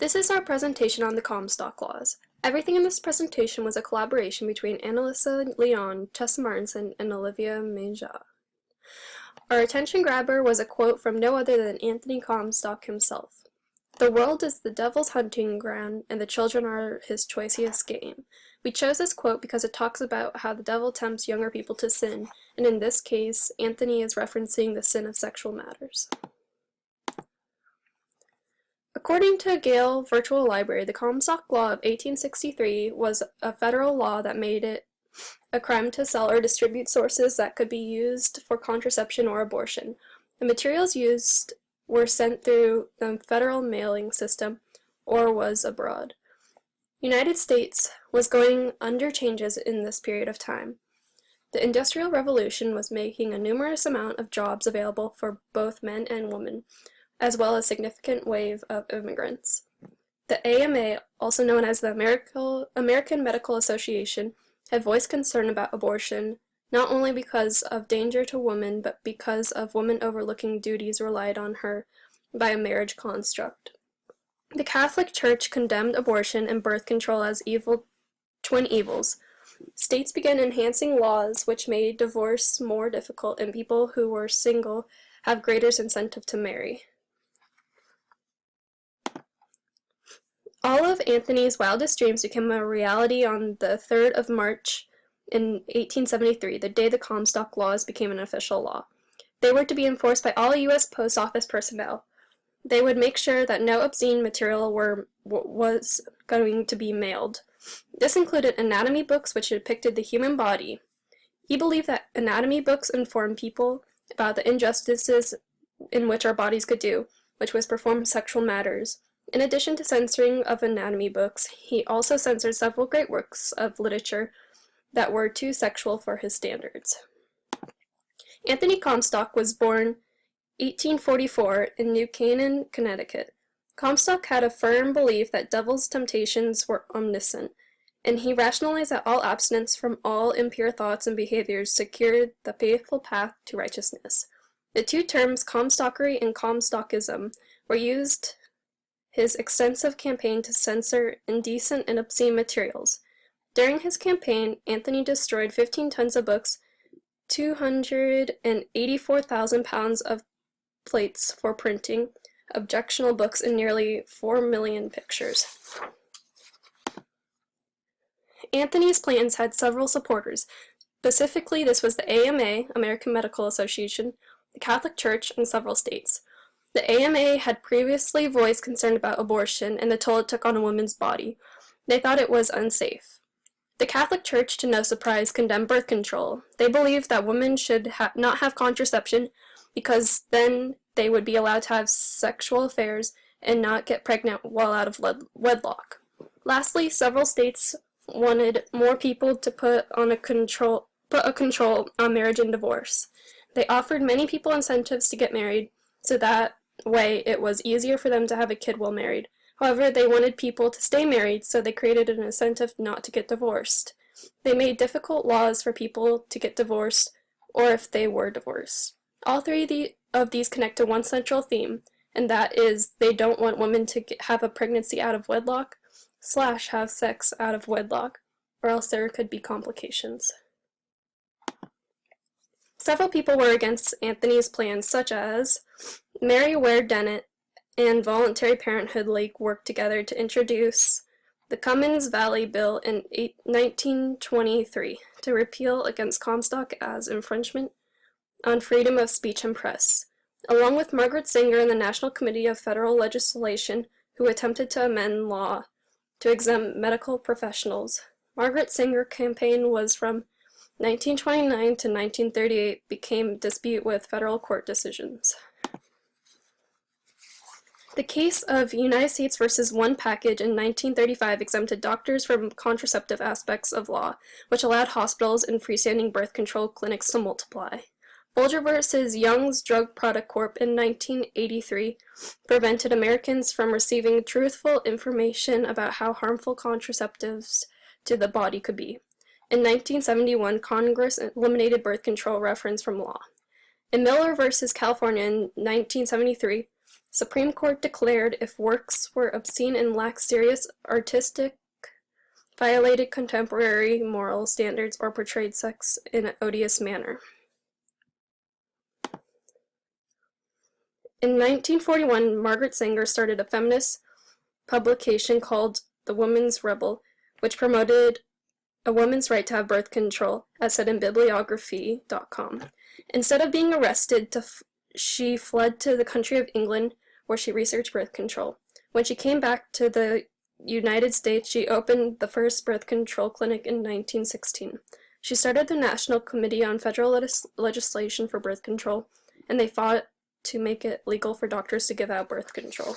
This is our presentation on the Comstock Laws. Everything in this presentation was a collaboration between Annalisa Leon, Tessa Martinson, and Olivia Menja. Our attention grabber was a quote from no other than Anthony Comstock himself. "The world is the devil's hunting ground, and the children are his choicest game." We chose this quote because it talks about how the devil tempts younger people to sin, and in this case, Anthony is referencing the sin of sexual matters. According to Gale Virtual Library, the Comstock Law of 1863 was a federal law that made it a crime to sell or distribute sources that could be used for contraception or abortion. The materials used were sent through the federal mailing system or was abroad. United States was going under changes in this period of time. The Industrial Revolution was making a numerous amount of jobs available for both men and women, as well as a significant wave of immigrants. The AMA, also known as the American Medical Association, had voiced concern about abortion, not only because of danger to women, but because of women overlooking duties relied on her by a marriage construct. The Catholic Church condemned abortion and birth control as twin evils. States began enhancing laws which made divorce more difficult, and people who were single have greater incentive to marry. All of Anthony's wildest dreams became a reality on the 3rd of March in 1873, the day the Comstock Laws became an official law. They were to be enforced by all U.S. Post Office personnel. They would make sure that no obscene material was going to be mailed. This included anatomy books which depicted the human body. He believed that anatomy books informed people about the injustices in which our bodies could do, which was perform sexual matters. In addition to censoring of anatomy books, he also censored several great works of literature that were too sexual for his standards. Anthony Comstock was born 1844 in New Canaan, Connecticut. Comstock had a firm belief that devil's temptations were omniscient, and he rationalized that all abstinence from all impure thoughts and behaviors secured the faithful path to righteousness. The two terms Comstockery and Comstockism were used his extensive campaign to censor indecent and obscene materials. During his campaign, Anthony destroyed 15 tons of books, 284,000 pounds of plates for printing, objectionable books, and nearly 4 million pictures. Anthony's plans had several supporters. Specifically, this was the AMA, American Medical Association, the Catholic Church, and several states. The AMA had previously voiced concern about abortion and the toll it took on a woman's body. They thought it was unsafe. The Catholic Church, to no surprise, condemned birth control. They believed that women should not have contraception because then they would be allowed to have sexual affairs and not get pregnant while out of wedlock. Lastly, several states wanted more people to put a control on marriage and divorce. They offered many people incentives to get married, so that way it was easier for them to have a kid while married. However, they wanted people to stay married, so they created an incentive not to get divorced. They made difficult laws for people to get divorced, or if they were divorced. All three of these connect to one central theme, and that is they don't want women to have a pregnancy out of wedlock / have sex out of wedlock, or else there could be complications. Several people were against Anthony's plans, such as Mary Ware Dennett and Voluntary Parenthood League worked together to introduce the Cummins Valley Bill in 1923 to repeal against Comstock as infringement on freedom of speech and press, along with Margaret Sanger and the National Committee of Federal Legislation, who attempted to amend law to exempt medical professionals. Margaret Sanger's campaign was from 1929 to 1938 became dispute with federal court decisions. The case of United States versus One Package in 1935 exempted doctors from contraceptive aspects of law, which allowed hospitals and freestanding birth control clinics to multiply. Bolger versus Young's Drug Product Corp. In 1983 prevented Americans from receiving truthful information about how harmful contraceptives to the body could be. In 1971, Congress eliminated birth control reference from law. In Miller versus California in 1973, Supreme Court declared if works were obscene and lacked serious artistic, violated contemporary moral standards, or portrayed sex in an odious manner. In 1941, Margaret Sanger started a feminist publication called The Woman's Rebel, which promoted a woman's right to have birth control, as said in bibliography.com. Instead of being arrested, she fled to the country of England, where she researched birth control. When she came back to the United States, she opened the first birth control clinic in 1916. She started the National Committee on Federal Legislation for Birth Control, and they fought to make it legal for doctors to give out birth control.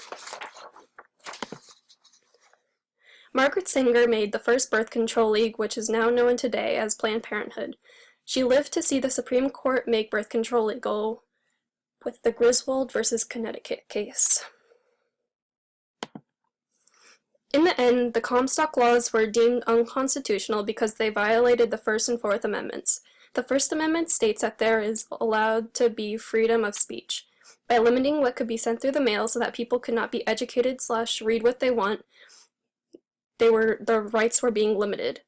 Margaret Sanger made the first birth control league, which is now known today as Planned Parenthood. She lived to see the Supreme Court make birth control legal with the Griswold versus Connecticut case. In the end, the Comstock laws were deemed unconstitutional because they violated the First and Fourth Amendments. The First Amendment states that there is allowed to be freedom of speech. By limiting what could be sent through the mail so that people could not be educated/read what they want, their rights were being limited.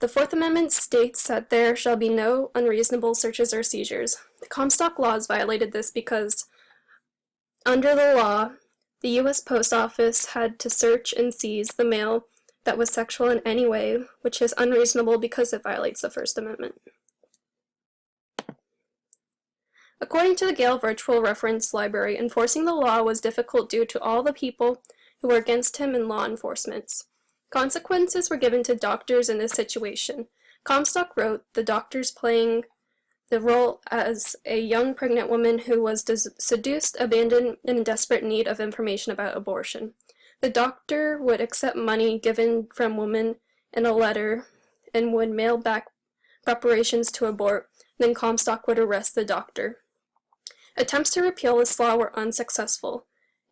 The Fourth Amendment states that there shall be no unreasonable searches or seizures. The Comstock laws violated this because, under the law, the U.S. Post Office had to search and seize the mail that was sexual in any way, which is unreasonable because it violates the First Amendment. According to the Gale Virtual Reference Library, enforcing the law was difficult due to all the people who were against him in law enforcement. Consequences were given to doctors in this situation. Comstock wrote, the doctors playing the role as a young pregnant woman who was seduced, abandoned, and in desperate need of information about abortion. The doctor would accept money given from women in a letter and would mail back preparations to abort, then Comstock would arrest the doctor. Attempts to repeal this law were unsuccessful.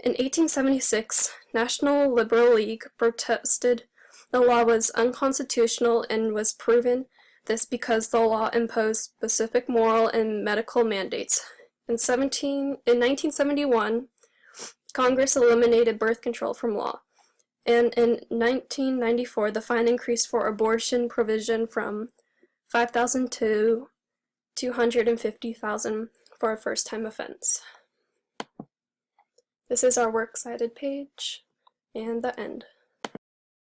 In 1876, National Liberal League protested the law was unconstitutional and was proven this because the law imposed specific moral and medical mandates. In 1971, Congress eliminated birth control from law, and in 1994, the fine increased for abortion provision from $5,000 to $250,000 for a first-time offense. This is our works cited page, and the end.